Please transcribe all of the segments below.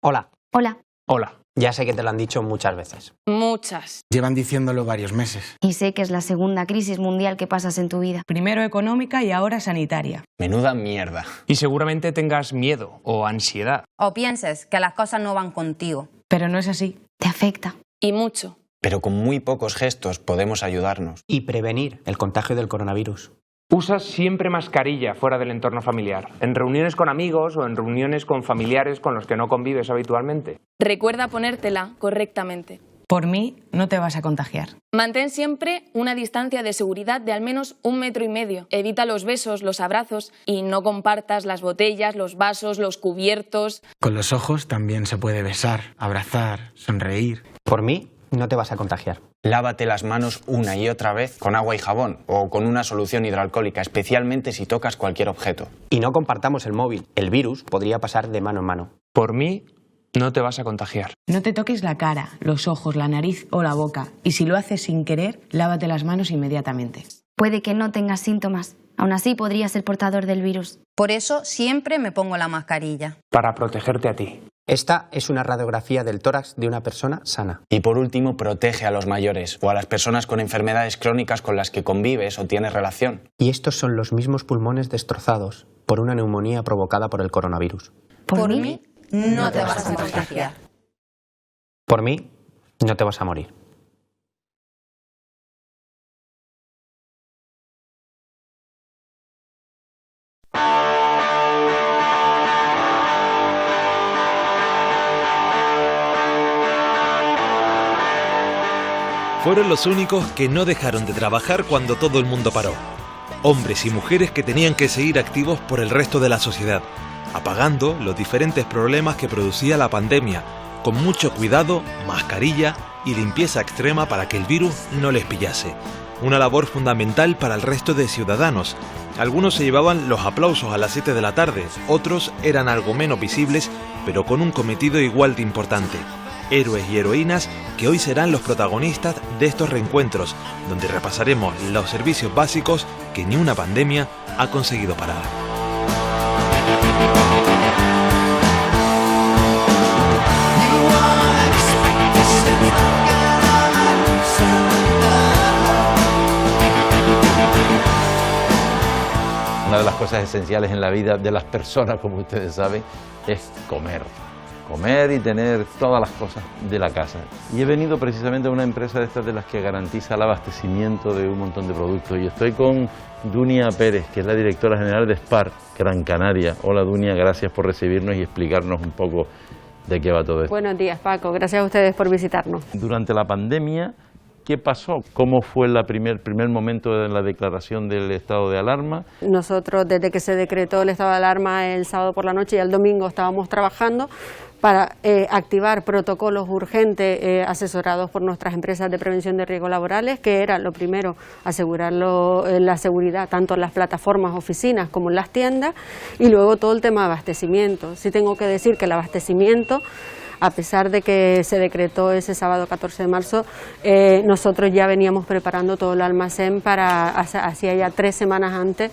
Hola. Hola. Hola. Ya sé que te lo han dicho muchas veces. Muchas. Llevan diciéndolo varios meses. Y sé que es la segunda crisis mundial que pasas en tu vida. Primero económica y ahora sanitaria. Menuda mierda. Y seguramente tengas miedo o ansiedad. O pienses que las cosas no van contigo. Pero no es así. Te afecta. Y mucho. Pero con muy pocos gestos podemos ayudarnos. Y prevenir el contagio del coronavirus. Usa siempre mascarilla fuera del entorno familiar, en reuniones con amigos o en reuniones con familiares con los que no convives habitualmente. Recuerda ponértela correctamente. Por mí no te vas a contagiar. Mantén siempre una distancia de seguridad de al menos 1,5 metros. Evita los besos, los abrazos y no compartas las botellas, los vasos, los cubiertos. Con los ojos también se puede besar, abrazar, sonreír. Por mí, no te vas a contagiar. Lávate las manos una y otra vez con agua y jabón o con una solución hidroalcohólica, especialmente si tocas cualquier objeto. Y no compartamos el móvil. El virus podría pasar de mano en mano. Por mí, no te vas a contagiar. No te toques la cara, los ojos, la nariz o la boca. Y si lo haces sin querer, lávate las manos inmediatamente. Puede que no tengas síntomas. Aún así podrías ser portador del virus. Por eso siempre me pongo la mascarilla. Para protegerte a ti. Esta es una radiografía del tórax de una persona sana. Y por último, protege a los mayores o a las personas con enfermedades crónicas con las que convives o tienes relación. Y estos son los mismos pulmones destrozados por una neumonía provocada por el coronavirus. Por mí no te vas a contagiar. Por mí, no te vas a morir. Fueron los únicos que no dejaron de trabajar cuando todo el mundo paró. Hombres y mujeres que tenían que seguir activos por el resto de la sociedad, apagando los diferentes problemas que producía la pandemia, con mucho cuidado, mascarilla y limpieza extrema para que el virus no les pillase. Una labor fundamental para el resto de ciudadanos. Algunos se llevaban los aplausos a las 7 de la tarde, otros eran algo menos visibles, pero con un cometido igual de importante. Héroes y heroínas que hoy serán los protagonistas de estos reencuentros, donde repasaremos los servicios básicos que ni una pandemia ha conseguido parar. Una de las cosas esenciales en la vida de las personas, como ustedes saben, es comer. Comer y tener todas las cosas de la casa. Y he venido precisamente a una empresa de estas de las que garantiza el abastecimiento de un montón de productos. Y estoy con Dunia Pérez, que es la directora general de Spar, Gran Canaria. Hola Dunia, gracias por recibirnos y explicarnos un poco de qué va todo esto. Buenos días Paco, gracias a ustedes por visitarnos. Durante la pandemia, ¿qué pasó? ¿Cómo fue el primer momento de la declaración del estado de alarma? Nosotros, desde que se decretó el estado de alarma el sábado por la noche y el domingo estábamos trabajando para activar protocolos urgentes asesorados por nuestras empresas de prevención de riesgos laborales, que era lo primero, asegurar la seguridad tanto en las plataformas, oficinas como en las tiendas, y luego todo el tema de abastecimiento. Sí tengo que decir que el abastecimiento, a pesar de que se decretó ese sábado 14 de marzo, nosotros ya veníamos preparando todo el almacén para hacía ya 3 semanas antes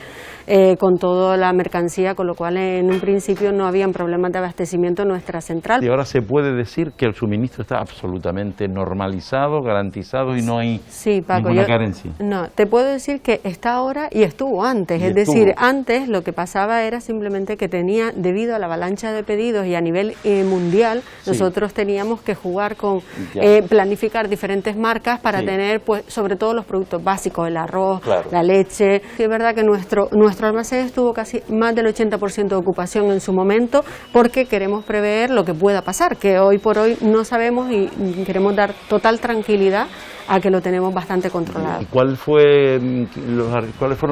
con toda la mercancía, con lo cual en un principio no habían problemas de abastecimiento en nuestra central. Y ahora se puede decir que el suministro está absolutamente normalizado, garantizado y no hay ninguna carencia. No, te puedo decir que está ahora y estuvo antes, decir, antes lo que pasaba era simplemente que debido a la avalancha de pedidos y a nivel mundial, nosotros teníamos que jugar con planificar diferentes marcas para tener, pues, sobre todo los productos básicos, el arroz, la leche. Sí, es verdad que nuestro almacén estuvo casi más del 80% de ocupación en su momento, porque queremos prever lo que pueda pasar, que hoy por hoy no sabemos y queremos dar total tranquilidad a que lo tenemos bastante controlado. ¿Y cuáles fueron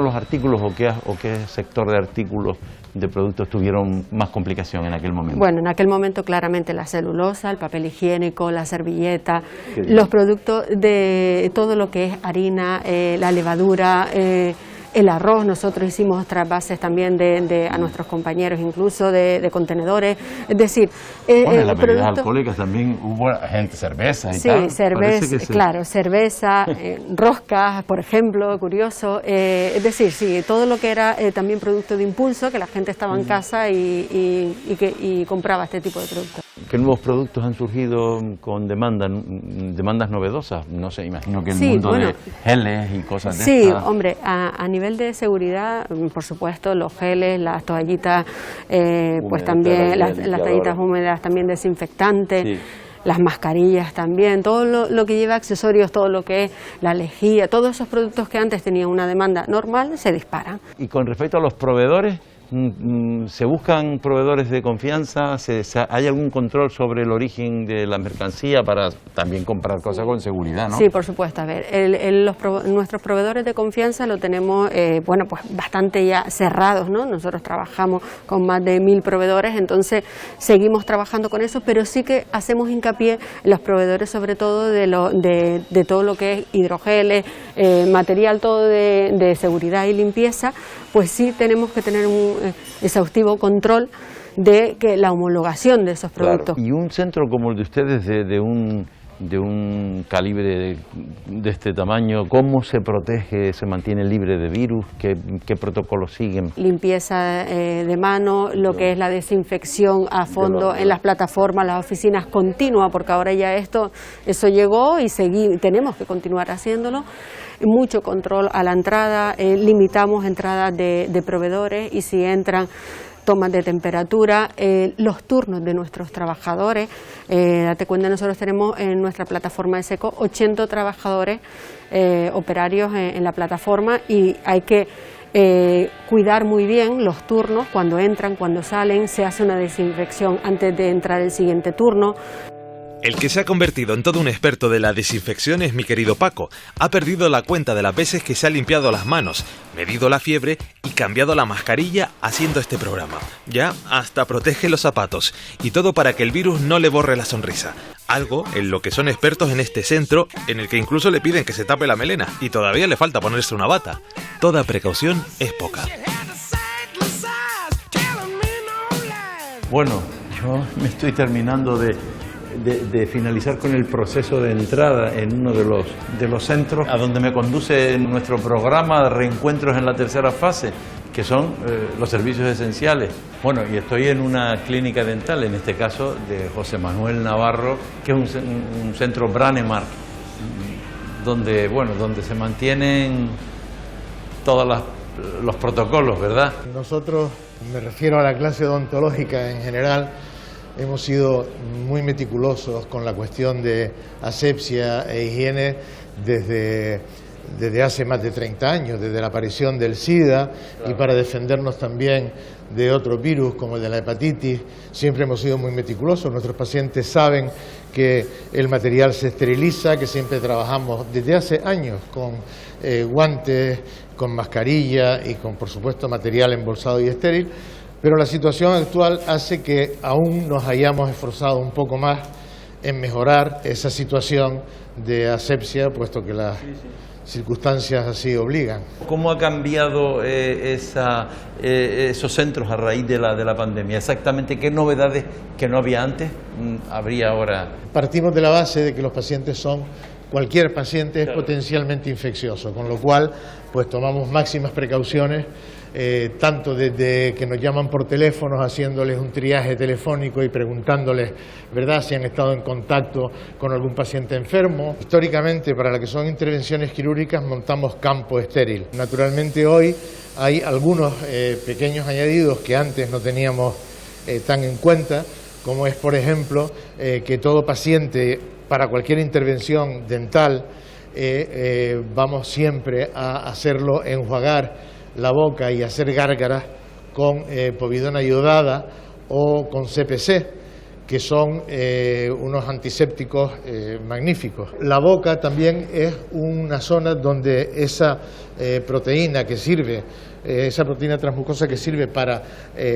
los artículos o qué sector de artículos de productos tuvieron más complicación en aquel momento? Bueno, en aquel momento claramente la celulosa, el papel higiénico, la servilleta, los productos de todo lo que es harina, la levadura, el arroz. Nosotros hicimos trasvases también a nuestros compañeros, incluso de contenedores, es decir... Bueno, las bebidas alcohólicas también hubo cerveza y tal. Sí, cerveza, claro, cerveza, roscas, por ejemplo, curioso, es decir, sí, todo lo que era también producto de impulso, que la gente estaba en casa y compraba este tipo de productos. ¿Qué nuevos productos han surgido con demandas novedosas? No sé, imagino que el mundo de geles y cosas de Sí, estas. hombre, a nivel de seguridad, por supuesto, los geles, las toallitas, pues también las toallitas húmedas, también desinfectantes. Sí. Las mascarillas también, todo lo que lleva accesorios, todo lo que es la lejía, todos esos productos que antes tenían una demanda normal se disparan. Y con respecto a los proveedores, ¿se buscan proveedores de confianza? ¿Hay algún control sobre el origen de la mercancía para también comprar cosas con seguridad, no? Sí, por supuesto. A ver, nuestros proveedores de confianza lo tenemos, bueno, pues bastante ya cerrados, ¿no? Nosotros trabajamos con más de 1000 proveedores, entonces seguimos trabajando con eso, pero sí que hacemos hincapié en los proveedores, sobre todo de todo lo que es hidrogeles, material todo de seguridad y limpieza, pues sí tenemos que tener un exhaustivo control de que la homologación de esos productos. Claro. Y un centro como el de ustedes, de un calibre de este tamaño, ¿cómo se protege, se mantiene libre de virus? ¿Qué protocolos siguen? Limpieza de mano, lo que es la desinfección a fondo en las plataformas, las oficinas continua, porque ahora ya eso llegó y tenemos que continuar haciéndolo. Mucho control a la entrada, limitamos entradas de proveedores y si entran, tomas de temperatura, los turnos de nuestros trabajadores. Date cuenta, nosotros tenemos en nuestra plataforma de SECO 80 trabajadores operarios en la plataforma y hay que cuidar muy bien los turnos, cuando entran, cuando salen, se hace una desinfección antes de entrar el siguiente turno. El que se ha convertido en todo un experto de la desinfección es mi querido Paco. Ha perdido la cuenta de las veces que se ha limpiado las manos, medido la fiebre y cambiado la mascarilla haciendo este programa. Ya hasta protege los zapatos. Y todo para que el virus no le borre la sonrisa. Algo en lo que son expertos en este centro, en el que incluso le piden que se tape la melena. Y todavía le falta ponerse una bata. Toda precaución es poca. Bueno, yo me estoy terminando de finalizar con el proceso de entrada en uno de los centros a donde me conduce nuestro programa de reencuentros en la tercera fase, que son los servicios esenciales. Bueno, y estoy en una clínica dental, en este caso de José Manuel Navarro, que es un centro Branemark, donde se mantienen todos los protocolos, ¿verdad? Nosotros, me refiero a la clase odontológica en general, hemos sido muy meticulosos con la cuestión de asepsia e higiene desde hace más de 30 años, desde la aparición del SIDA, y para defendernos también de otros virus como el de la hepatitis, siempre hemos sido muy meticulosos. Nuestros pacientes saben que el material se esteriliza, que siempre trabajamos desde hace años con guantes, con mascarilla y con, por supuesto, material embolsado y estéril. Pero la situación actual hace que aún nos hayamos esforzado un poco más en mejorar esa situación de asepsia, puesto que las circunstancias así obligan. ¿Cómo ha cambiado esos centros a raíz de la pandemia? Exactamente, ¿qué novedades que no había antes habría ahora? Partimos de la base de que cualquier paciente es potencialmente infeccioso, con lo cual pues tomamos máximas precauciones, tanto desde que nos llaman por teléfono haciéndoles un triaje telefónico y preguntándoles, ¿verdad?, si han estado en contacto con algún paciente enfermo. Históricamente, para las que son intervenciones quirúrgicas, montamos campo estéril. Naturalmente hoy hay algunos pequeños añadidos que antes no teníamos tan en cuenta, como es, por ejemplo, que todo paciente, para cualquier intervención dental, vamos siempre a hacerlo enjuagar la boca y hacer gárgaras con povidona iodada o con CPC, que son unos antisépticos magníficos. La boca también es una zona donde esa proteína que sirve, esa proteína transmucosa que sirve para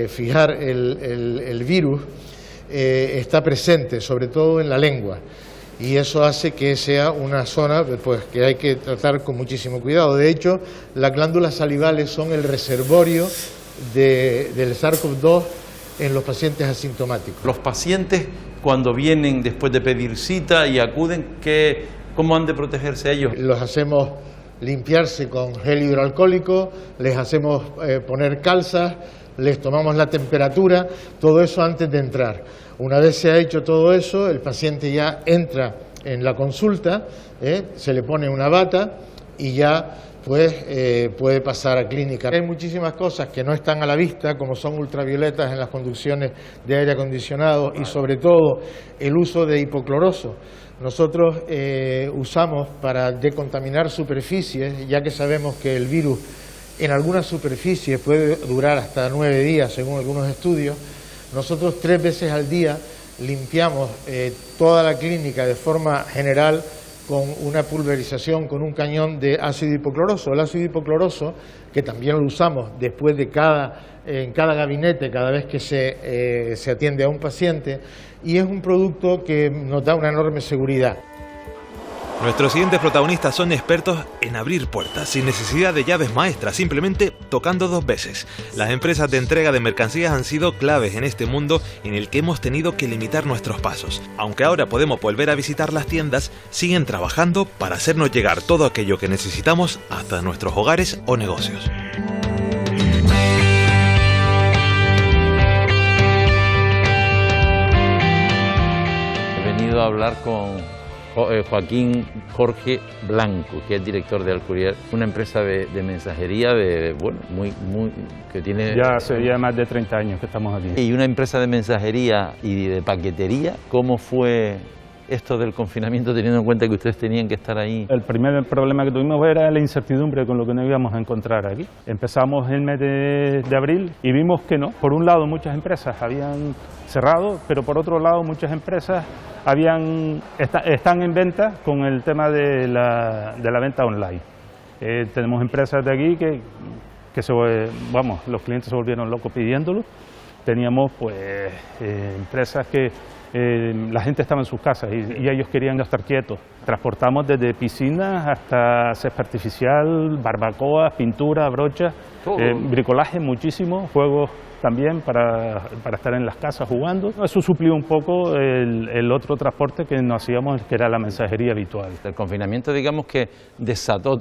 fijar el virus, está presente, sobre todo en la lengua. Y eso hace que sea una zona pues, que hay que tratar con muchísimo cuidado. De hecho, las glándulas salivales son el reservorio del SARS-CoV-2 en los pacientes asintomáticos. Los pacientes, cuando vienen después de pedir cita y acuden, ¿cómo han de protegerse ellos? Los hacemos limpiarse con gel hidroalcohólico, les hacemos poner calzas, les tomamos la temperatura, todo eso antes de entrar. Una vez se ha hecho todo eso, el paciente ya entra en la consulta, se le pone una bata y ya puede pasar a clínica. Hay muchísimas cosas que no están a la vista, como son ultravioletas en las conducciones de aire acondicionado y sobre todo el uso de hipocloroso. Nosotros usamos para decontaminar superficies, ya que sabemos que el virus en algunas superficies puede durar hasta 9 días, según algunos estudios. Nosotros 3 veces al día limpiamos toda la clínica de forma general con una pulverización, con un cañón de ácido hipocloroso. El ácido hipocloroso, que también lo usamos después de en cada gabinete, cada vez que se atiende a un paciente, y es un producto que nos da una enorme seguridad. Nuestros siguientes protagonistas son expertos en abrir puertas sin necesidad de llaves maestras, simplemente tocando 2 veces. Las empresas de entrega de mercancías han sido claves en este mundo en el que hemos tenido que limitar nuestros pasos. Aunque ahora podemos volver a visitar las tiendas, siguen trabajando para hacernos llegar todo aquello que necesitamos hasta nuestros hogares o negocios. He venido a hablar con Joaquín Jorge Blanco, que es director de Alcurier, una empresa de mensajería que tiene... Ya hace más de 30 años que estamos aquí. Y una empresa de mensajería y de paquetería. ¿Cómo fue esto del confinamiento, teniendo en cuenta que ustedes tenían que estar ahí? El primer problema que tuvimos era la incertidumbre con lo que nos íbamos a encontrar aquí. Empezamos el mes de abril y vimos que no. Por un lado, muchas empresas habían cerrado, pero por otro lado, muchas empresas están en venta con el tema de la venta online. Tenemos empresas de aquí que los clientes se volvieron locos pidiéndolo. Teníamos empresas que la gente estaba en sus casas y ellos querían estar quietos. Transportamos desde piscinas hasta césped artificial, barbacoas, pintura, brochas, bricolaje muchísimo, juegos también para estar en las casas jugando. Eso suplió un poco el otro transporte que nos hacíamos, que era la mensajería habitual. El confinamiento, digamos que desató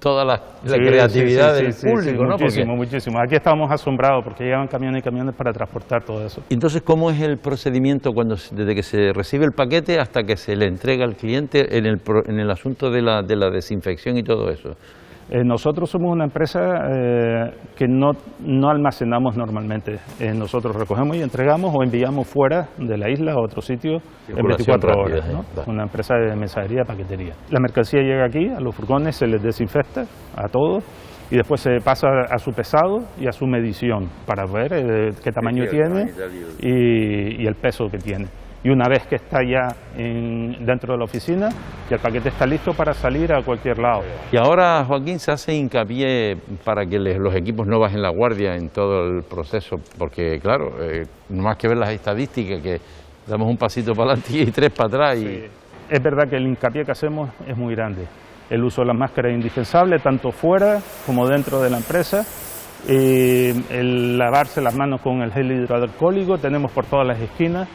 toda la creatividad del público, ¿no? Muchísimo. Aquí estábamos asombrados porque llegaban camiones y camiones para transportar todo eso. Entonces, ¿cómo es el procedimiento desde que se recibe el paquete hasta que se le entrega al cliente en el asunto de la desinfección y todo eso? Nosotros somos una empresa que no almacenamos normalmente. Nosotros recogemos y entregamos o enviamos fuera de la isla a otro sitio en 24 horas. ¿No? Una empresa de mensajería, paquetería. La mercancía llega aquí, a los furgones se les desinfecta a todos y después se pasa a su pesado y a su medición para ver qué tamaño tiene y el peso que tiene. Y una vez que está ya dentro de la oficina, ya el paquete está listo para salir a cualquier lado. Y ahora, Joaquín, se hace hincapié para que los equipos no bajen la guardia en todo el proceso, porque claro, no más que ver las estadísticas, que damos un pasito para adelante y 3 para atrás. Sí. Es verdad que el hincapié que hacemos es muy grande. El uso de las máscaras es indispensable, tanto fuera como dentro de la empresa. El lavarse las manos con el gel hidroalcohólico, tenemos por todas las esquinas.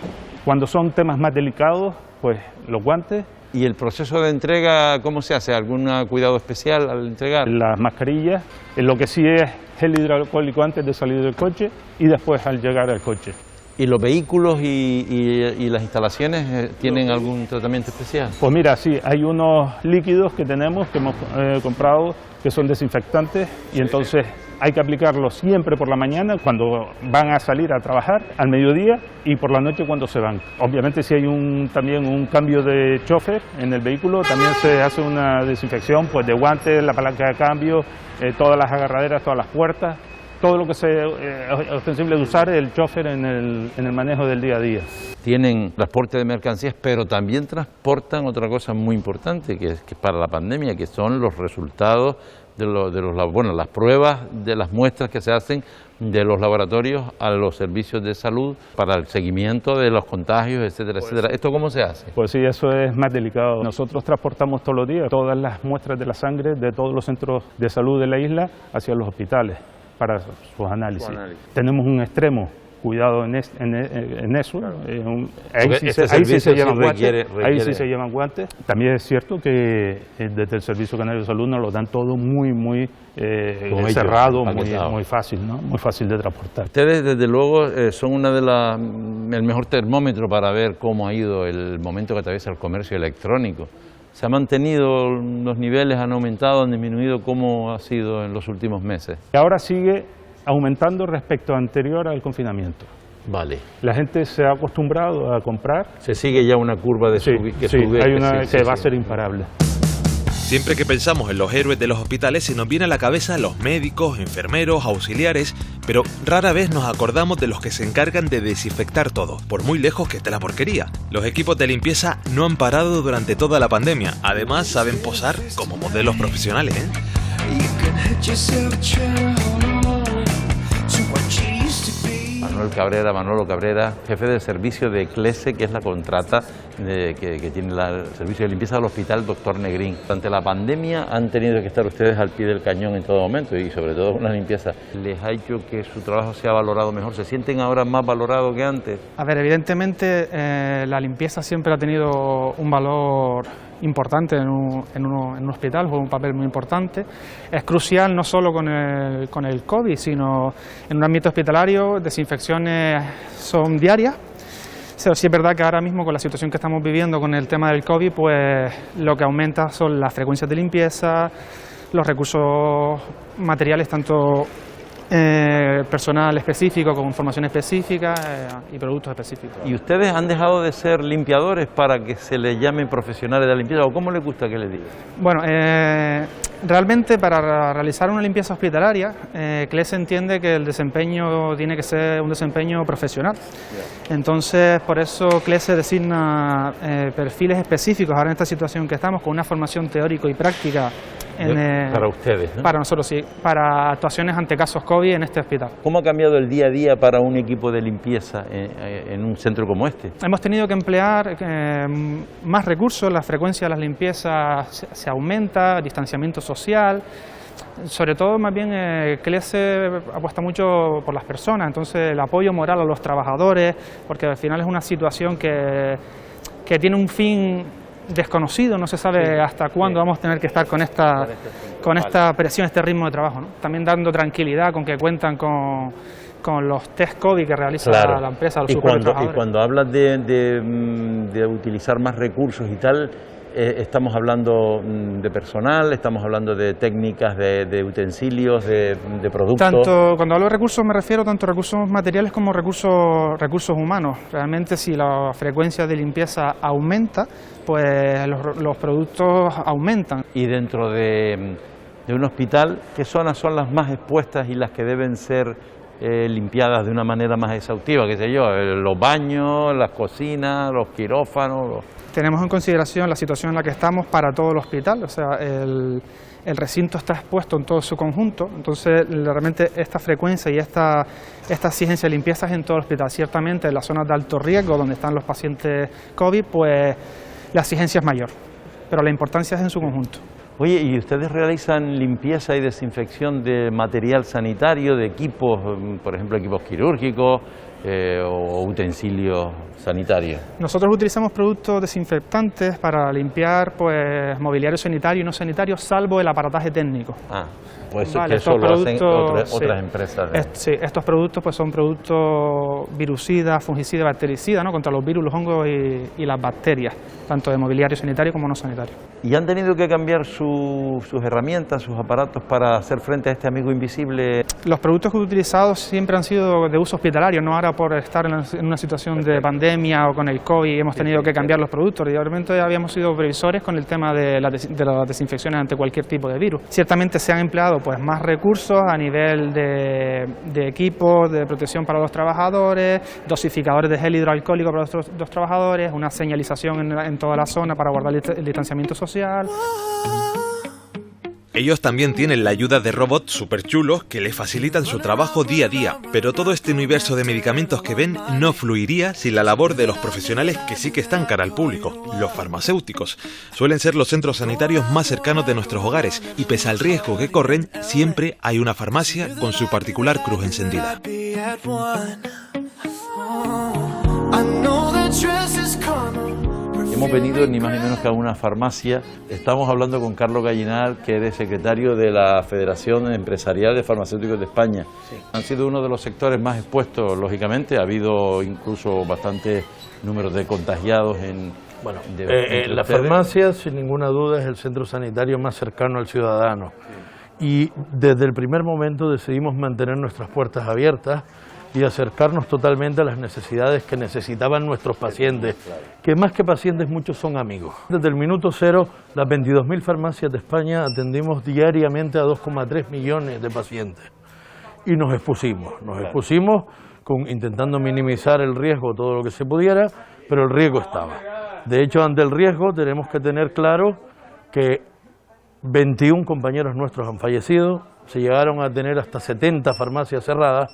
Cuando son temas más delicados, pues los guantes. ¿Y el proceso de entrega cómo se hace? ¿Algún cuidado especial al entregar? Las mascarillas, lo que sí es gel hidroalcohólico antes de salir del coche y después al llegar al coche. ¿Y los vehículos y las instalaciones tienen algún tratamiento especial? Pues mira, sí, hay unos líquidos que tenemos, que hemos comprado, que son desinfectantes y entonces hay que aplicarlos siempre por la mañana cuando van a salir a trabajar, al mediodía y por la noche cuando se van. Obviamente si hay también un cambio de chofer en el vehículo, también se hace una desinfección pues, de guantes, la palanca de cambio, todas las agarraderas, todas las puertas. Todo lo que sea ostensible de usar el chofer en el manejo del día a día. Tienen transporte de mercancías, pero también transportan otra cosa muy importante, que es para la pandemia, que son los resultados las pruebas de las muestras que se hacen de los laboratorios a los servicios de salud para el seguimiento de los contagios, etcétera, etcétera. ¿Esto cómo se hace? Pues sí, eso es más delicado. Nosotros transportamos todos los días todas las muestras de la sangre de todos los centros de salud de la isla hacia los hospitales para sus análisis. Tenemos un extremo cuidado en eso. Ahí sí se llevan guantes. También es cierto que desde el Servicio Canario de Salud nos lo dan todo muy cerrado, muy fácil, ¿no? Muy fácil de transportar. Ustedes, desde luego, son el mejor termómetro para ver cómo ha ido el momento que atraviesa el comercio electrónico. ¿Se han mantenido los niveles, han aumentado, han disminuido? ¿Cómo ha sido en los últimos meses? Y ahora sigue aumentando respecto a anterior al confinamiento. Vale. La gente se ha acostumbrado a comprar. Se sigue ya una curva de subida que va a ser imparable. Siempre que pensamos en los héroes de los hospitales se nos viene a la cabeza los médicos, enfermeros, auxiliares, pero rara vez nos acordamos de los que se encargan de desinfectar todo, por muy lejos que esté la porquería. Los equipos de limpieza no han parado durante toda la pandemia, además saben posar como modelos profesionales, ¿eh? Manolo Cabrera, jefe del servicio de CLESE, que es la contrata que tiene el servicio de limpieza del Hospital Dr. Negrín. Durante la pandemia han tenido que estar ustedes al pie del cañón en todo momento y sobre todo una limpieza. ¿Les ha hecho que su trabajo sea valorado mejor? ¿Se sienten ahora más valorados que antes? A ver, evidentemente la limpieza siempre ha tenido un valor importante en un hospital, juega un papel muy importante. Es crucial no solo con el COVID, sino en un ámbito hospitalario. Desinfecciones son diarias. Pero sí es verdad que ahora mismo con la situación que estamos viviendo con el tema del COVID, pues lo que aumenta son las frecuencias de limpieza, los recursos materiales, tanto personal específico con formación específica y productos específicos. ¿Y ustedes han dejado de ser limpiadores para que se les llame profesionales de la limpieza o cómo les gusta que les diga? Bueno, realmente para realizar una limpieza hospitalaria, CLESE entiende que el desempeño tiene que ser un desempeño profesional. Entonces, por eso CLESE designa perfiles específicos ahora en esta situación que estamos, con una formación teórico y práctica. Para ustedes, ¿no? Para nosotros, sí, para actuaciones ante casos COVID en este hospital. ¿Cómo ha cambiado el día a día para un equipo de limpieza en un centro como este? Hemos tenido que emplear más recursos, la frecuencia de las limpiezas se aumenta, distanciamiento social. Sobre todo, más bien, CLESE apuesta mucho por las personas, entonces el apoyo moral a los trabajadores, porque al final es una situación que tiene un fin desconocido, no se sabe hasta cuándo vamos a tener que estar con esta presión, este ritmo de trabajo, ¿no? También dando tranquilidad con que cuentan con los test COVID que realiza la empresa, los trabajadores. Y cuando hablas de utilizar más recursos y tal, estamos hablando de personal, estamos hablando de técnicas, de utensilios, de productos. Cuando hablo de recursos me refiero tanto a recursos materiales como recursos humanos. Realmente si la frecuencia de limpieza aumenta, pues los productos aumentan. Y dentro de un hospital, ¿qué zonas son las más expuestas y las que deben ser limpiadas de una manera más exhaustiva? ¿Qué sé yo? Los baños, las cocinas, los quirófanos. Tenemos en consideración la situación en la que estamos para todo el hospital, o sea, el recinto está expuesto en todo su conjunto, entonces realmente esta frecuencia y esta exigencia de limpieza es en todo el hospital. Ciertamente en las zonas de alto riesgo, donde están los pacientes COVID, pues la exigencia es mayor, pero la importancia es en su conjunto. Oye, ¿y ustedes realizan limpieza y desinfección de material sanitario, de equipos, por ejemplo, equipos quirúrgicos o utensilios sanitarios? Nosotros utilizamos productos desinfectantes para limpiar pues mobiliario sanitario y no sanitario, salvo el aparataje técnico. Pues vale, eso lo hacen otras empresas. Sí, estos productos pues son productos virucidas, fungicidas, bactericidas, ¿no? Contra los virus, los hongos y las bacterias, tanto de mobiliario sanitario como no sanitario. ¿Y han tenido que cambiar sus herramientas, sus aparatos para hacer frente a este amigo invisible? Los productos que he utilizado siempre han sido de uso hospitalario, no ahora por estar en una situación de pandemia o con el COVID hemos tenido que cambiar los productos. Realmente habíamos sido previsores con el tema de las desinfecciones ante cualquier tipo de virus. Ciertamente se han empleado pues más recursos a nivel de equipos de protección para los trabajadores, dosificadores de gel hidroalcohólico para los trabajadores, una señalización en toda la zona para guardar el distanciamiento social. Ellos también tienen la ayuda de robots súper chulos que les facilitan su trabajo día a día, pero todo este universo de medicamentos que ven no fluiría sin la labor de los profesionales que sí que están cara al público, los farmacéuticos. Suelen ser los centros sanitarios más cercanos de nuestros hogares y pese al riesgo que corren, siempre hay una farmacia con su particular cruz encendida. Hemos venido ni más ni menos que a una farmacia. Estamos hablando con Carlos Gallinal, que es secretario de la Federación Empresarial de Farmacéuticos de España. Sí. Han sido uno de los sectores más expuestos, lógicamente. Ha habido incluso bastantes números de contagiados en... Bueno, la farmacia, sin ninguna duda, es el centro sanitario más cercano al ciudadano. Y desde el primer momento decidimos mantener nuestras puertas abiertas y acercarnos totalmente a las necesidades que necesitaban nuestros pacientes, que más que pacientes muchos son amigos. Desde el minuto cero, las 22.000 farmacias de España atendimos diariamente a 2,3 millones de pacientes y nos expusimos intentando minimizar el riesgo todo lo que se pudiera, pero el riesgo estaba. De hecho, ante el riesgo tenemos que tener claro que 21 compañeros nuestros han fallecido, se llegaron a tener hasta 70 farmacias cerradas,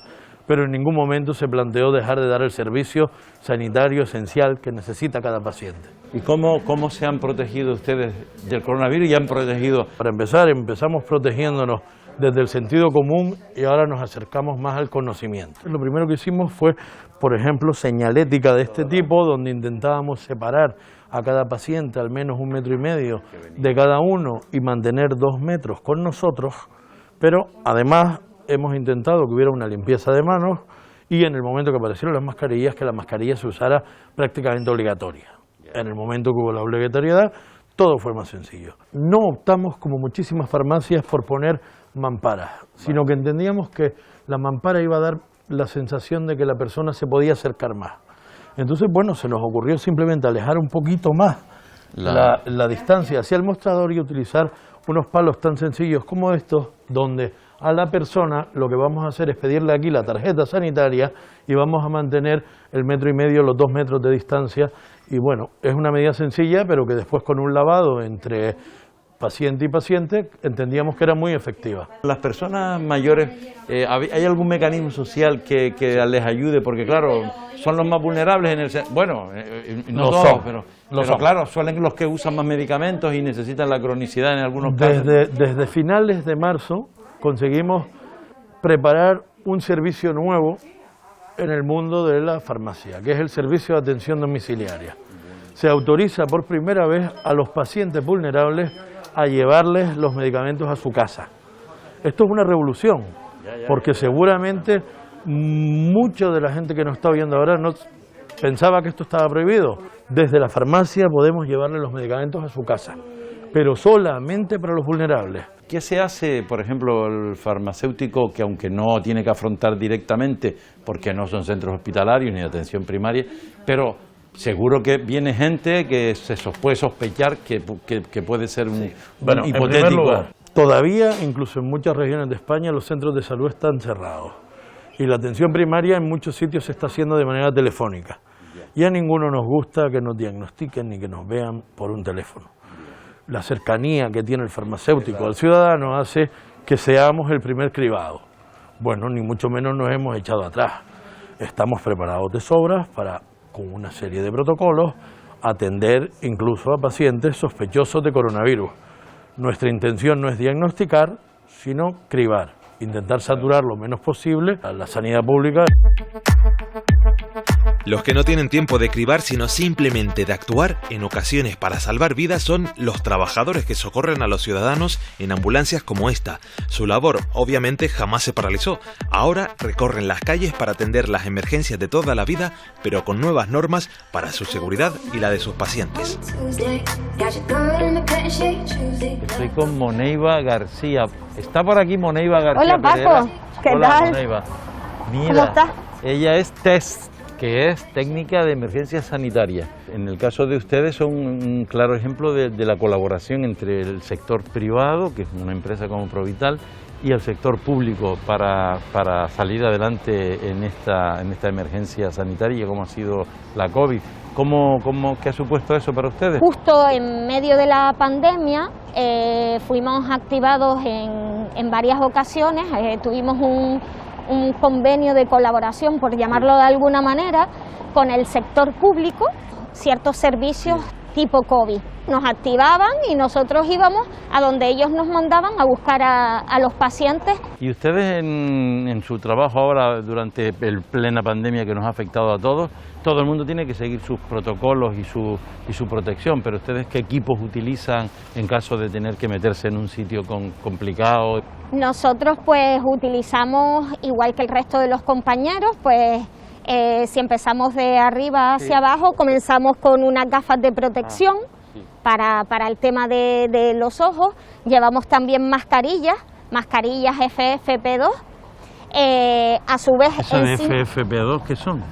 pero en ningún momento se planteó dejar de dar el servicio sanitario esencial que necesita cada paciente. ¿Y cómo se han protegido ustedes del coronavirus y han protegido? Para empezar, empezamos protegiéndonos desde el sentido común y ahora nos acercamos más al conocimiento. Lo primero que hicimos fue, por ejemplo, señalética de este tipo, donde intentábamos separar a cada paciente al menos 1,5 metros de cada uno y mantener 2 metros con nosotros, pero además hemos intentado que hubiera una limpieza de manos y en el momento que aparecieron las mascarillas, que la mascarilla se usara prácticamente obligatoria. En el momento que hubo la obligatoriedad, todo fue más sencillo. No optamos, como muchísimas farmacias, por poner mamparas, sino que entendíamos que la mampara iba a dar la sensación de que la persona se podía acercar más. Entonces, bueno, se nos ocurrió simplemente alejar un poquito más la distancia hacia el mostrador y utilizar unos palos tan sencillos como estos, donde a la persona lo que vamos a hacer es pedirle aquí la tarjeta sanitaria y vamos a mantener el 1,5 metros, los 2 metros de distancia. Y bueno, es una medida sencilla, pero que después con un lavado entre paciente y paciente entendíamos que era muy efectiva. Las personas mayores, ¿hay algún mecanismo social que les ayude? Porque claro, son los más vulnerables en el... Bueno, no todos, pero claro, suelen los que usan más medicamentos y necesitan la cronicidad en algunos casos. Desde finales de marzo conseguimos preparar un servicio nuevo en el mundo de la farmacia, que es el servicio de atención domiciliaria. Se autoriza por primera vez a los pacientes vulnerables a llevarles los medicamentos a su casa. Esto es una revolución, porque seguramente mucha de la gente que nos está viendo ahora no pensaba que esto estaba prohibido. Desde la farmacia podemos llevarle los medicamentos a su casa, pero solamente para los vulnerables. ¿Qué se hace, por ejemplo, el farmacéutico, que aunque no tiene que afrontar directamente, porque no son centros hospitalarios ni de atención primaria, pero seguro que viene gente que se puede sospechar que puede ser un hipotético? En primer lugar, todavía, incluso en muchas regiones de España, los centros de salud están cerrados. Y la atención primaria en muchos sitios se está haciendo de manera telefónica. Y a ninguno nos gusta que nos diagnostiquen ni que nos vean por un teléfono. La cercanía que tiene el farmacéutico al ciudadano hace que seamos el primer cribado. Bueno, ni mucho menos nos hemos echado atrás. Estamos preparados de sobra para, con una serie de protocolos, atender incluso a pacientes sospechosos de coronavirus. Nuestra intención no es diagnosticar, sino cribar, intentar saturar lo menos posible a la sanidad pública. Los que no tienen tiempo de cribar, sino simplemente de actuar en ocasiones para salvar vidas, son los trabajadores que socorren a los ciudadanos en ambulancias como esta. Su labor, obviamente, jamás se paralizó. Ahora recorren las calles para atender las emergencias de toda la vida, pero con nuevas normas para su seguridad y la de sus pacientes. Estoy con Moneiva García. Está por aquí Moneiva García. Hola, Paco. Pereira. ¿Qué Hola, tal? Moneiva. Mira, ¿Cómo estás? Ella es TEST, que es técnica de emergencia sanitaria. En el caso de ustedes son un claro ejemplo de la colaboración entre el sector privado, que es una empresa como Provital, y el sector público para salir adelante en esta emergencia sanitaria, como ha sido la COVID. ¿Qué ha supuesto eso para ustedes? Justo en medio de la pandemia fuimos activados en varias ocasiones, tuvimos un convenio de colaboración, por llamarlo de alguna manera, con el sector público. Ciertos servicios tipo COVID. Nos activaban y nosotros íbamos a donde ellos nos mandaban a buscar a los pacientes. Y ustedes en su trabajo ahora, durante el plena pandemia que nos ha afectado a todos, todo el mundo tiene que seguir sus protocolos y su protección, pero ustedes ¿qué equipos utilizan en caso de tener que meterse en un sitio complicado? Nosotros pues utilizamos, igual que el resto de los compañeros, pues si empezamos de arriba hacia abajo, comenzamos con unas gafas de protección para el tema de los ojos. Llevamos también mascarillas FFP2. A su vez, ¿Eso de FFP2 qué son?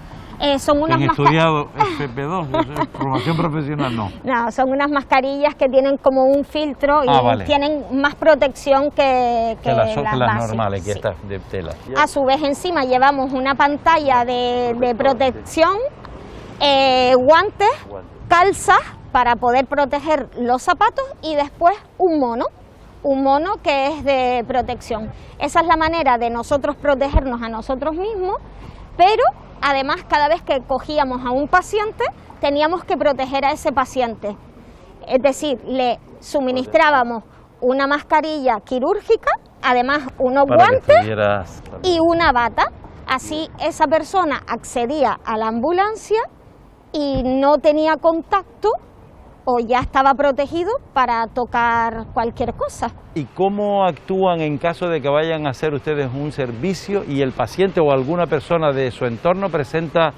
Son unas ¿Han estudiado FFP2? ¿Formación profesional? No, son unas mascarillas que tienen como un filtro y vale. Tienen más protección que las normales, que estas de tela. A su vez encima llevamos una pantalla de protección, guantes, calzas para poder proteger los zapatos y después un mono que es de protección. Esa es la manera de nosotros protegernos a nosotros mismos, pero además cada vez que cogíamos a un paciente teníamos que proteger a ese paciente. Es decir, le suministrábamos una mascarilla quirúrgica, además unos guantes y una bata. Así esa persona accedía a la ambulancia y no tenía contacto o ya estaba protegido para tocar cualquier cosa. ¿Y cómo actúan en caso de que vayan a hacer ustedes un servicio y el paciente o alguna persona de su entorno presenta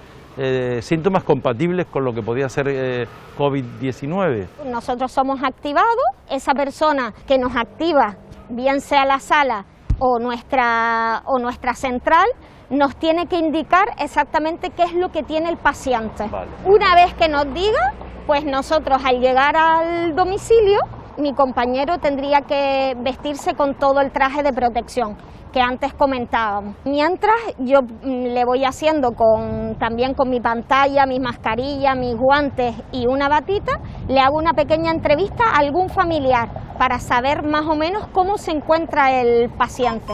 síntomas compatibles con lo que podía ser COVID-19? Nosotros somos activados, esa persona que nos activa, bien sea la sala o nuestra central, nos tiene que indicar exactamente qué es lo que tiene el paciente. Vale. Una vez que nos diga, pues nosotros al llegar al domicilio, mi compañero tendría que vestirse con todo el traje de protección que antes comentábamos. Mientras yo le voy haciendo también con mi pantalla, mi mascarilla, mis guantes y una batita, le hago una pequeña entrevista a algún familiar para saber más o menos cómo se encuentra el paciente.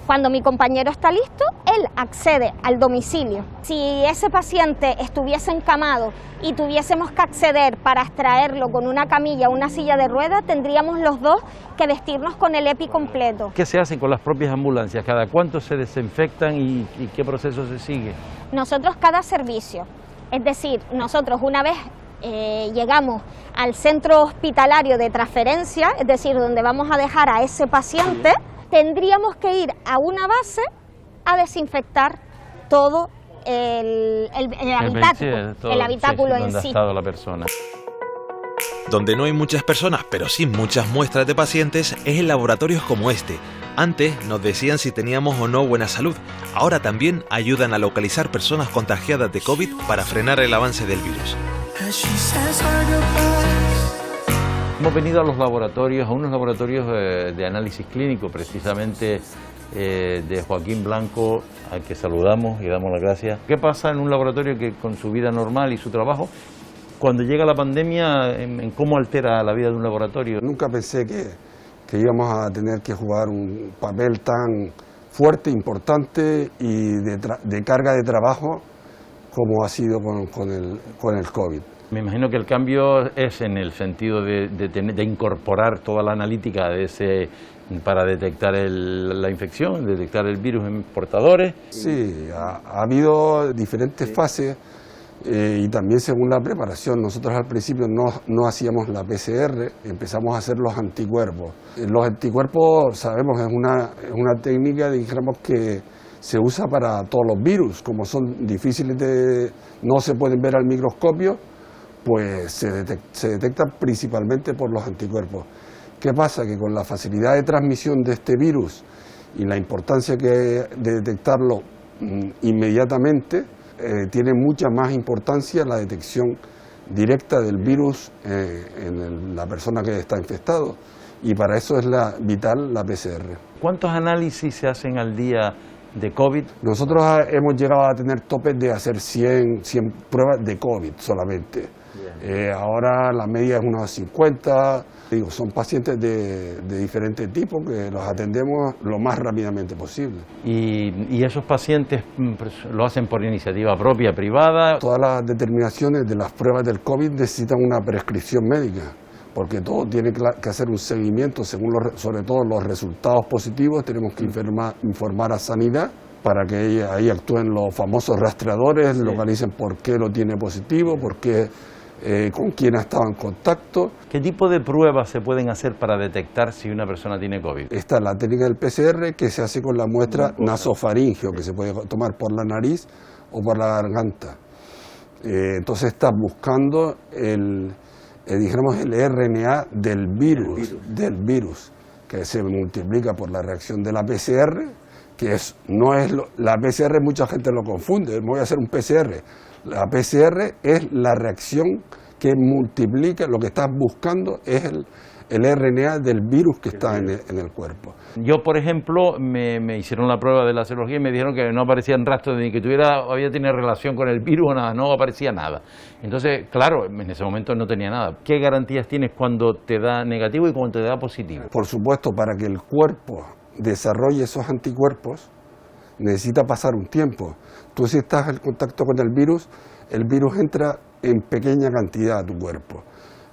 Cuando mi compañero está listo, él accede al domicilio. Si ese paciente estuviese encamado y tuviésemos que acceder para extraerlo con una camilla o una silla de ruedas, tendríamos los dos que vestirnos con el EPI completo. ¿Qué se hace con las propias ambulancias? ¿Cada cuánto se desinfectan y qué proceso se sigue? Nosotros cada servicio, es decir, nosotros una vez llegamos al centro hospitalario de transferencia, es decir, donde vamos a dejar a ese paciente, tendríamos que ir a una base a desinfectar todo el habitáculo en sí. Donde ha estado la persona. Donde no hay muchas personas, pero sí muchas muestras de pacientes, es en laboratorios como este. Antes nos decían si teníamos o no buena salud. Ahora también ayudan a localizar personas contagiadas de COVID para frenar el avance del virus. Hemos venido a los laboratorios, a unos laboratorios de análisis clínico, precisamente de Joaquín Blanco, al que saludamos y damos las gracias. ¿Qué pasa en un laboratorio que con su vida normal y su trabajo, cuando llega la pandemia, en cómo altera la vida de un laboratorio? Nunca pensé que íbamos a tener que jugar un papel tan fuerte, importante y de carga de trabajo como ha sido con el COVID. Me imagino que el cambio es en el sentido de incorporar toda la analítica para detectar la infección, detectar el virus en portadores. Sí, ha habido diferentes fases y también según la preparación. Nosotros al principio no hacíamos la PCR, empezamos a hacer los anticuerpos. Los anticuerpos, sabemos, es una técnica, dijéramos, que se usa para todos los virus. Como son difíciles no se pueden ver al microscopio, pues se detectan principalmente por los anticuerpos. ¿Qué pasa? Que con la facilidad de transmisión de este virus y la importancia de detectarlo inmediatamente, tiene mucha más importancia la detección directa del virus en la persona que está infectado, y para eso es vital la PCR. ¿Cuántos análisis se hacen al día de COVID? Nosotros hemos llegado a tener topes de hacer 100 pruebas de COVID solamente. Ahora la media es unos 50. Digo, son pacientes de diferentes tipos que los atendemos lo más rápidamente posible. ¿Y esos pacientes lo hacen por iniciativa propia, privada? Todas las determinaciones de las pruebas del COVID necesitan una prescripción médica, porque todo tiene que hacer un seguimiento según sobre todo los resultados positivos. Tenemos que informar a Sanidad para que ahí actúen los famosos rastreadores, localicen por qué lo tiene positivo, por qué, con quién ha estado en contacto. ¿Qué tipo de pruebas se pueden hacer para detectar si una persona tiene COVID? Esta es la técnica del PCR, que se hace con la muestra nasofaringeo, que se puede tomar por la nariz o por la garganta. Entonces está buscando dijéramos el RNA del virus, que se multiplica por la reacción de la PCR, que la PCR mucha gente lo confunde. Voy a hacer un PCR. La PCR es la reacción que multiplica, lo que estás buscando es el RNA del virus que está en el cuerpo. Yo, por ejemplo, me hicieron la prueba de la serología y me dijeron que no aparecían rastros de ni que había tenido relación con el virus o nada, no aparecía nada. Entonces, claro, en ese momento no tenía nada. ¿Qué garantías tienes cuando te da negativo y cuando te da positivo? Por supuesto, para que el cuerpo desarrolle esos anticuerpos, necesita pasar un tiempo. Tú, si estás en contacto con el virus entra en pequeña cantidad a tu cuerpo.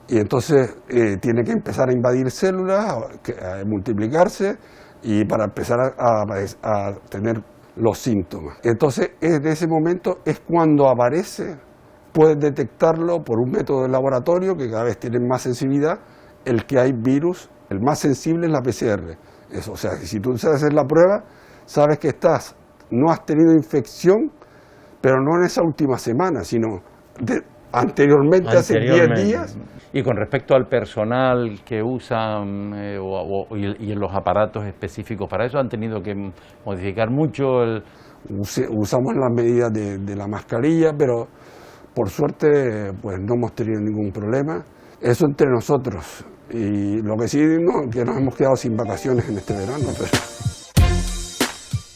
Y entonces tiene que empezar a invadir células, a multiplicarse y para empezar a tener los síntomas. Entonces, en ese momento es cuando aparece, puedes detectarlo por un método de laboratorio que cada vez tiene más sensibilidad, el que hay virus, el más sensible es la PCR. Eso, o sea, si tú sabes hacer la prueba, sabes que no has tenido infección, pero no en esa última semana, sino anteriormente, hace 10 días. Y con respecto al personal que usan y en los aparatos específicos para eso, ¿han tenido que modificar mucho? Usamos las medidas de la mascarilla, pero por suerte pues no hemos tenido ningún problema. Eso entre nosotros. Y lo que sí, que nos hemos quedado sin vacaciones en este verano. Pero...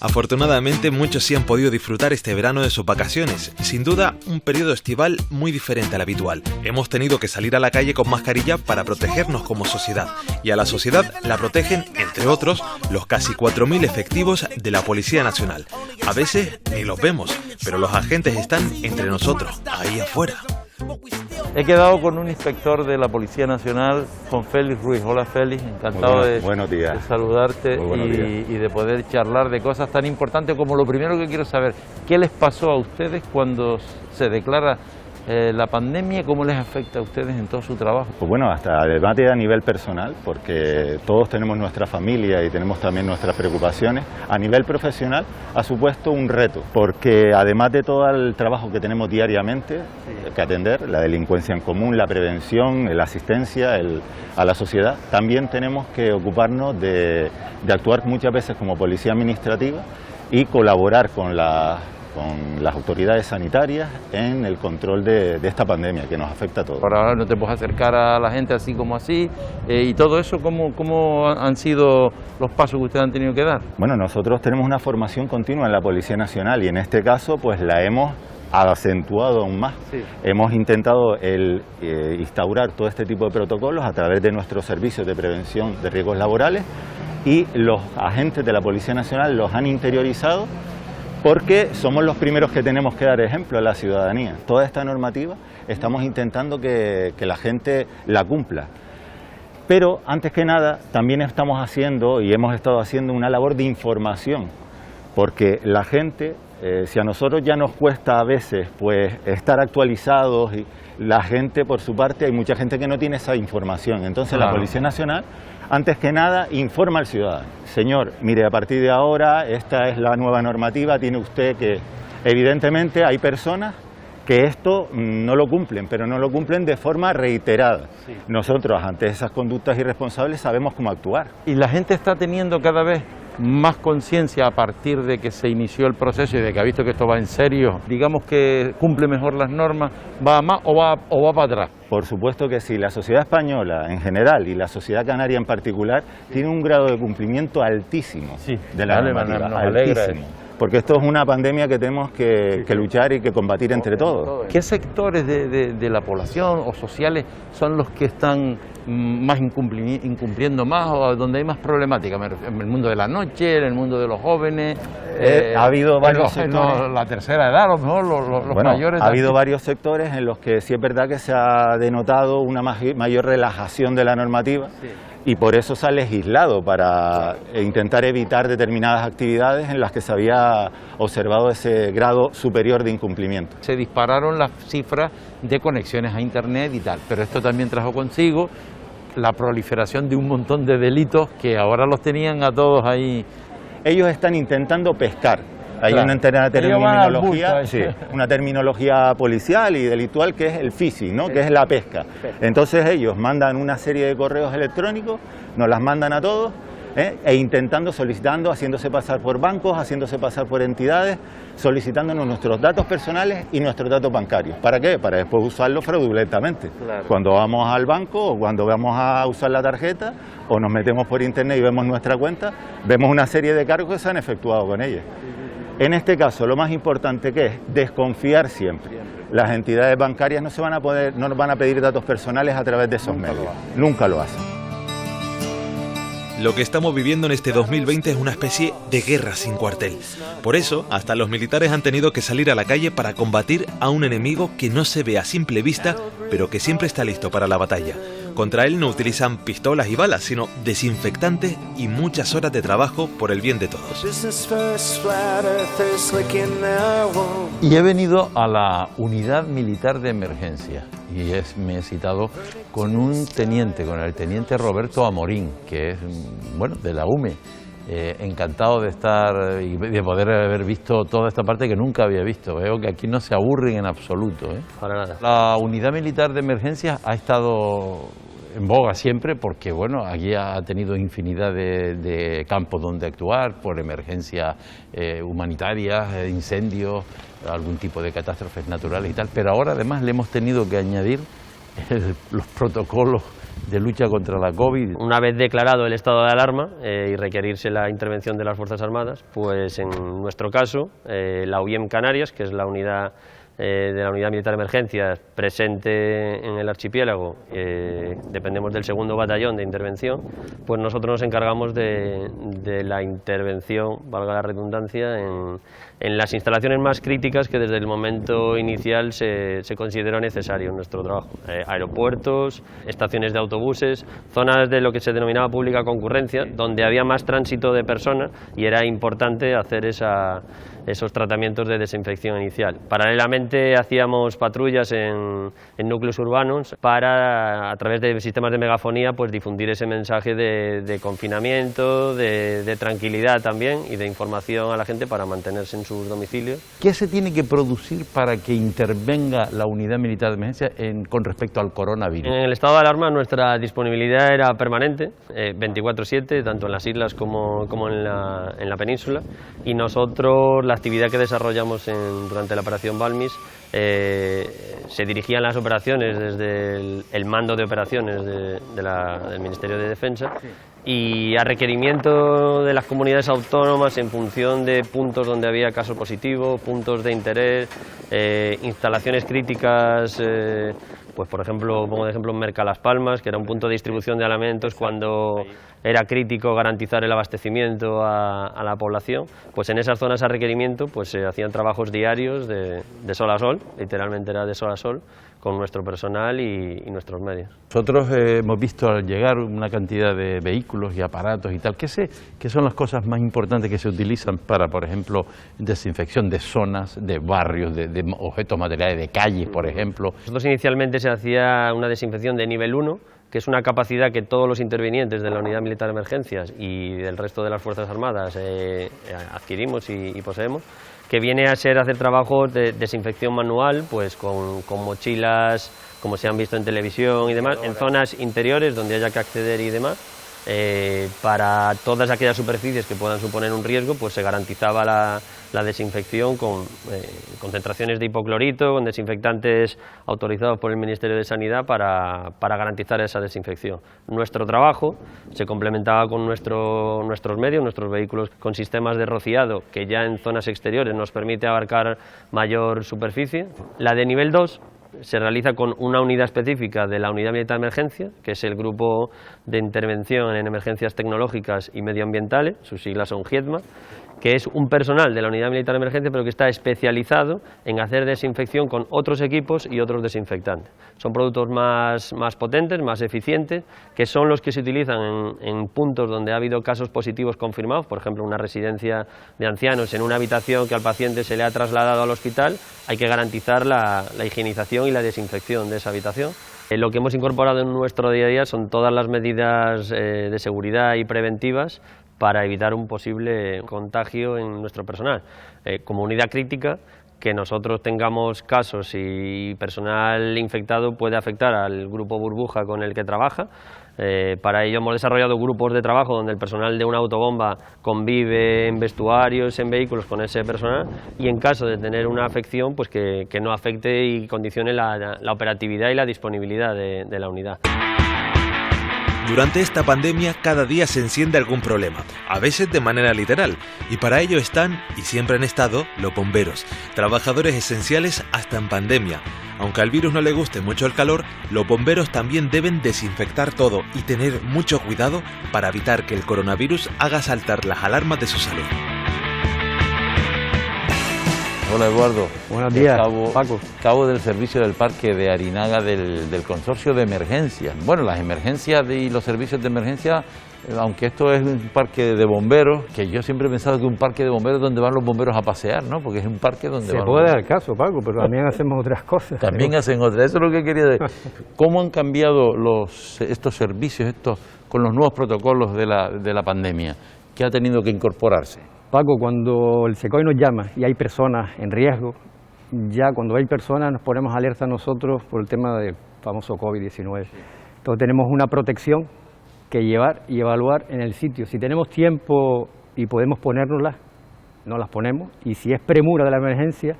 Afortunadamente, muchos sí han podido disfrutar este verano de sus vacaciones. Sin duda, un periodo estival muy diferente al habitual. Hemos tenido que salir a la calle con mascarilla para protegernos como sociedad. Y a la sociedad la protegen, entre otros, los casi 4.000 efectivos de la Policía Nacional. A veces ni los vemos, pero los agentes están entre nosotros, ahí afuera. He quedado con un inspector de la Policía Nacional, con Félix Ruiz. Hola Félix, encantado de saludarte y de poder charlar de cosas tan importantes como lo primero que quiero saber, ¿qué les pasó a ustedes cuando se declara la pandemia? ¿Cómo les afecta a ustedes en todo su trabajo? Pues bueno, hasta debate a nivel personal, porque todos tenemos nuestra familia y tenemos también nuestras preocupaciones. A nivel profesional ha supuesto un reto, porque además de todo el trabajo que tenemos diariamente que atender, la delincuencia en común, la prevención, la asistencia a la sociedad, también tenemos que ocuparnos de actuar muchas veces como policía administrativa y colaborar con las autoridades sanitarias en el control de esta pandemia que nos afecta a todos. Ahora no te puedes acercar a la gente así como así, y todo eso, ¿cómo han sido los pasos que ustedes han tenido que dar? Bueno, nosotros tenemos una formación continua en la Policía Nacional y en este caso pues la hemos acentuado aún más. Sí. Hemos intentado instaurar todo este tipo de protocolos a través de nuestros servicios de prevención de riesgos laborales, y los agentes de la Policía Nacional los han interiorizado porque somos los primeros que tenemos que dar ejemplo a la ciudadanía. Toda esta normativa estamos intentando que la gente la cumpla. Pero antes que nada también estamos haciendo y hemos estado haciendo una labor de información, porque la gente, si a nosotros ya nos cuesta a veces pues estar actualizados, y la gente por su parte, hay mucha gente que no tiene esa información. Entonces la Policía Nacional, antes que nada, informa al ciudadano. Señor, mire, a partir de ahora esta es la nueva normativa, tiene usted que... Evidentemente hay personas que esto no lo cumplen, pero no lo cumplen de forma reiterada. Sí. Nosotros, ante esas conductas irresponsables, sabemos cómo actuar. Y la gente está teniendo cada vez más conciencia a partir de que se inició el proceso y de que ha visto que esto va en serio. Digamos que cumple mejor las normas, ¿va más o va para atrás? Por supuesto que sí. La sociedad española en general y la sociedad canaria en particular tiene un grado de cumplimiento altísimo de la normativa, altísimo. porque esto es una pandemia que tenemos que luchar y que combatir entre todos. ¿Qué sectores de la población o sociales son los que están más incumpliendo más o donde hay más problemática? En el mundo de la noche, en el mundo de los jóvenes. Ha habido varios sectores. La tercera edad, a lo mejor los mayores. Ha habido varios sectores en los que sí es verdad que se ha denotado una mayor relajación de la normativa. Sí. Y por eso se ha legislado para intentar evitar determinadas actividades en las que se había observado ese grado superior de incumplimiento. Se dispararon las cifras de conexiones a Internet y tal, pero esto también trajo consigo la proliferación de un montón de delitos que ahora los tenían a todos ahí. Ellos están intentando pescar. Hay una terminología policial y delictual que es el phishing, ¿no? Que es la pesca. Entonces ellos mandan una serie de correos electrónicos, nos las mandan a todos, solicitando, haciéndose pasar por bancos, haciéndose pasar por entidades, solicitándonos nuestros datos personales y nuestros datos bancarios. ¿Para qué? Para después usarlos fraudulentamente. Claro. Cuando vamos al banco o cuando vamos a usar la tarjeta o nos metemos por internet y vemos nuestra cuenta, vemos una serie de cargos que se han efectuado con ella. En este caso, lo más importante que es desconfiar siempre. Las entidades bancarias no nos van a pedir datos personales a través de esos medios. Nunca lo hacen. Lo que estamos viviendo en este 2020 es una especie de guerra sin cuartel. Por eso, hasta los militares han tenido que salir a la calle para combatir a un enemigo que no se ve a simple vista, pero que siempre está listo para la batalla. Contra él no utilizan pistolas y balas, sino desinfectantes y muchas horas de trabajo por el bien de todos. Y he venido a la Unidad Militar de Emergencia y me he citado con un teniente, con el teniente Roberto Amorín, que es, bueno, de la UME. Encantado de estar y de poder haber visto toda esta parte que nunca había visto. Veo que aquí no se aburren en absoluto, ¿eh? Para nada. La Unidad Militar de Emergencia ha estado en boga siempre porque, bueno, aquí ha tenido infinidad de campos donde actuar por emergencias humanitarias, incendios, algún tipo de catástrofes naturales y tal, pero ahora además le hemos tenido que añadir los protocolos de lucha contra la COVID. Una vez declarado el estado de alarma y requerirse la intervención de las Fuerzas Armadas, pues en nuestro caso, la UIEM Canarias, que es la unidad de la Unidad Militar de Emergencias presente en el archipiélago, dependemos del 2º Batallón de Intervención, pues nosotros nos encargamos de la intervención, valga la redundancia, en las instalaciones más críticas que desde el momento inicial se consideró necesario en nuestro trabajo. Aeropuertos, estaciones de autobuses, zonas de lo que se denominaba pública concurrencia, donde había más tránsito de personas y era importante hacer esos tratamientos de desinfección inicial. Paralelamente hacíamos patrullas en núcleos urbanos para, a través de sistemas de megafonía, pues difundir ese mensaje de confinamiento, de tranquilidad también y de información a la gente para mantenerse en sus domicilios. ¿Qué se tiene que producir para que intervenga la Unidad Militar de Emergencia con respecto al coronavirus? En el estado de alarma nuestra disponibilidad era permanente, 24/7, tanto en las islas como en la península, y nosotros la actividad que desarrollamos durante la operación Balmis se dirigían las operaciones desde el mando de operaciones del Ministerio de Defensa y a requerimiento de las comunidades autónomas en función de puntos donde había caso positivo, puntos de interés, instalaciones críticas. Pues por ejemplo, pongo de ejemplo Merca Las Palmas, que era un punto de distribución de alimentos cuando era crítico garantizar el abastecimiento a la población, pues en esas zonas a requerimiento pues se hacían trabajos diarios de sol a sol, literalmente era de sol a sol, con nuestro personal y nuestros medios. Nosotros hemos visto al llegar una cantidad de vehículos y aparatos y tal. ¿Qué son las cosas más importantes que se utilizan para, por ejemplo, desinfección de zonas, de barrios, de objetos materiales, de calles, por ejemplo? Nosotros inicialmente se hacía una desinfección de nivel 1, que es una capacidad que todos los intervinientes de la Unidad Militar de Emergencias y del resto de las Fuerzas Armadas adquirimos y poseemos, que viene a ser hacer trabajos de desinfección manual, pues con mochilas, como se han visto en televisión y demás, en zonas interiores donde haya que acceder y demás, Para todas aquellas superficies que puedan suponer un riesgo, pues se garantizaba la desinfección con concentraciones de hipoclorito, con desinfectantes autorizados por el Ministerio de Sanidad para garantizar esa desinfección. Nuestro trabajo se complementaba con nuestros medios, nuestros vehículos con sistemas de rociado que ya en zonas exteriores nos permite abarcar mayor superficie. La de nivel 2 se realiza con una unidad específica de la Unidad Militar de Emergencia, que es el Grupo de Intervención en Emergencias Tecnológicas y Medioambientales, sus siglas son GIETMA, que es un personal de la Unidad Militar de Emergencia, pero que está especializado en hacer desinfección con otros equipos y otros desinfectantes. Son productos más potentes, más eficientes, que son los que se utilizan en puntos donde ha habido casos positivos confirmados, por ejemplo, una residencia de ancianos, en una habitación que al paciente se le ha trasladado al hospital, hay que garantizar la higienización y la desinfección de esa habitación. Lo que hemos incorporado en nuestro día a día son todas las medidas de seguridad y preventivas para evitar un posible contagio en nuestro personal. Como unidad crítica, que nosotros tengamos casos y personal infectado puede afectar al grupo burbuja con el que trabaja. Para ello hemos desarrollado grupos de trabajo donde el personal de una autobomba convive en vestuarios, en vehículos con ese personal, y en caso de tener una afección, pues que no afecte y condicione la operatividad y la disponibilidad de la unidad. Durante esta pandemia cada día se enciende algún problema, a veces de manera literal, y para ello están, y siempre han estado, los bomberos, trabajadores esenciales hasta en pandemia. Aunque al virus no le guste mucho el calor, los bomberos también deben desinfectar todo y tener mucho cuidado para evitar que el coronavirus haga saltar las alarmas de su salud. Hola Eduardo. Buenos días, Paco. Cabo del servicio del parque de Arinaga del consorcio de emergencias. Bueno, las emergencias y los servicios de emergencia, aunque esto es un parque de bomberos, que yo siempre he pensado que un parque de bomberos es donde van los bomberos a pasear, ¿no? Porque es un parque donde se puede dar el caso, Paco, pero también hacemos otras cosas. También hacen otras, eso es lo que quería decir. ¿Cómo han cambiado estos servicios con los nuevos protocolos de la pandemia? ¿Qué ha tenido que incorporarse? Paco, cuando el SECOI nos llama y hay personas en riesgo, ya cuando hay personas nos ponemos alerta nosotros por el tema del famoso COVID-19. Entonces tenemos una protección que llevar y evaluar en el sitio. Si tenemos tiempo y podemos ponérnoslas, nos las ponemos, y si es premura de la emergencia,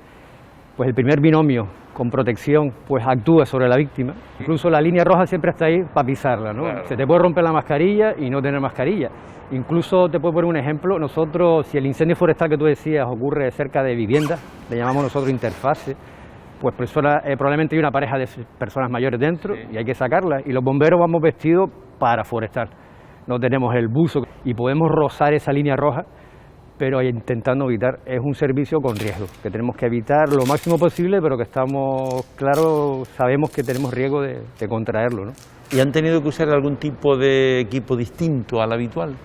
pues el primer binomio con protección pues actúa sobre la víctima. Incluso la línea roja siempre está ahí para pisarla, ¿no? Claro. Se te puede romper la mascarilla y no tener mascarilla. Incluso te puedo poner un ejemplo, nosotros, si el incendio forestal que tú decías ocurre cerca de viviendas, le llamamos nosotros interfase, pues probablemente hay una pareja de personas mayores dentro y hay que sacarlas, y los bomberos vamos vestidos para forestal. No tenemos el buzo y podemos rozar esa línea roja, pero intentando evitar, es un servicio con riesgo, que tenemos que evitar lo máximo posible, pero que estamos, claro, sabemos que tenemos riesgo de contraerlo, ¿no? ¿Y han tenido que usar algún tipo de equipo distinto al habitual?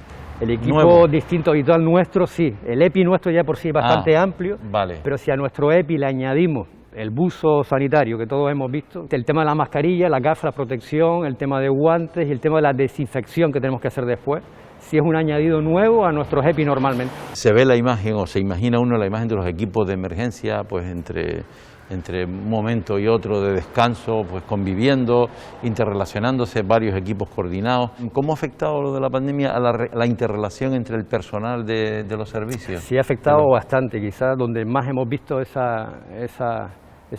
El equipo distinto habitual nuestro, sí. El EPI nuestro ya por sí es bastante amplio, vale. Pero si a nuestro EPI le añadimos el buzo sanitario que todos hemos visto, el tema de la mascarilla, la gafa, la protección, el tema de guantes y el tema de la desinfección que tenemos que hacer después, sí es un añadido nuevo a nuestros EPI normalmente. Se ve la imagen, o se imagina uno la imagen de los equipos de emergencia, pues entre un momento y otro de descanso, pues conviviendo, interrelacionándose, varios equipos coordinados. ¿Cómo ha afectado lo de la pandemia a la interrelación entre el personal de los servicios? Sí, ha afectado bastante, quizás donde más hemos visto esa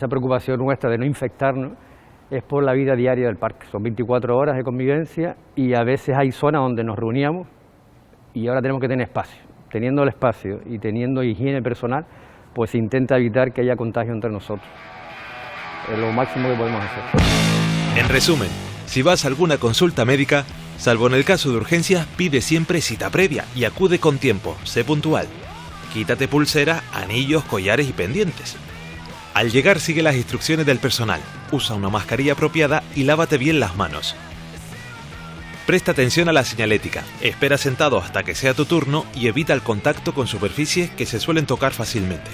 preocupación nuestra de no infectarnos es por la vida diaria del parque. Son 24 horas de convivencia y a veces hay zonas donde nos reuníamos y ahora tenemos que tener espacio. Teniendo el espacio y teniendo higiene personal, pues se intenta evitar que haya contagio entre nosotros. Es lo máximo que podemos hacer. En resumen, si vas a alguna consulta médica, salvo en el caso de urgencias, pide siempre cita previa y acude con tiempo, sé puntual. Quítate pulseras, anillos, collares y pendientes. Al llegar sigue las instrucciones del personal, usa una mascarilla apropiada y lávate bien las manos. Presta atención a la señalética, espera sentado hasta que sea tu turno y evita el contacto con superficies que se suelen tocar fácilmente.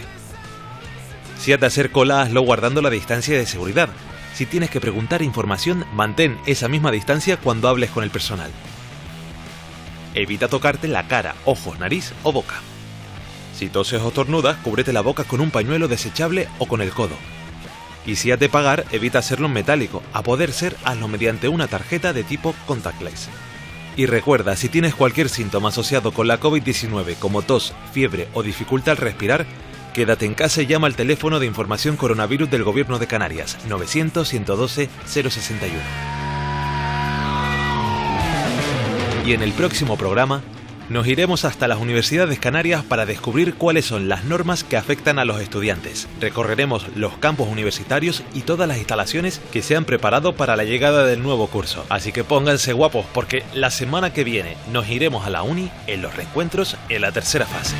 Si has de hacer cola, hazlo guardando la distancia de seguridad. Si tienes que preguntar información, mantén esa misma distancia cuando hables con el personal. Evita tocarte la cara, ojos, nariz o boca. Si toses o estornudas, cúbrete la boca con un pañuelo desechable o con el codo. Y si has de pagar, evita hacerlo en metálico, a poder ser, hazlo mediante una tarjeta de tipo contactless. Y recuerda, si tienes cualquier síntoma asociado con la COVID-19 como tos, fiebre o dificultad al respirar, quédate en casa y llama al teléfono de información coronavirus del Gobierno de Canarias, 900-112-061. Y en el próximo programa nos iremos hasta las universidades canarias para descubrir cuáles son las normas que afectan a los estudiantes. Recorreremos los campus universitarios y todas las instalaciones que se han preparado para la llegada del nuevo curso. Así que pónganse guapos porque la semana que viene nos iremos a la uni en los reencuentros en la tercera fase.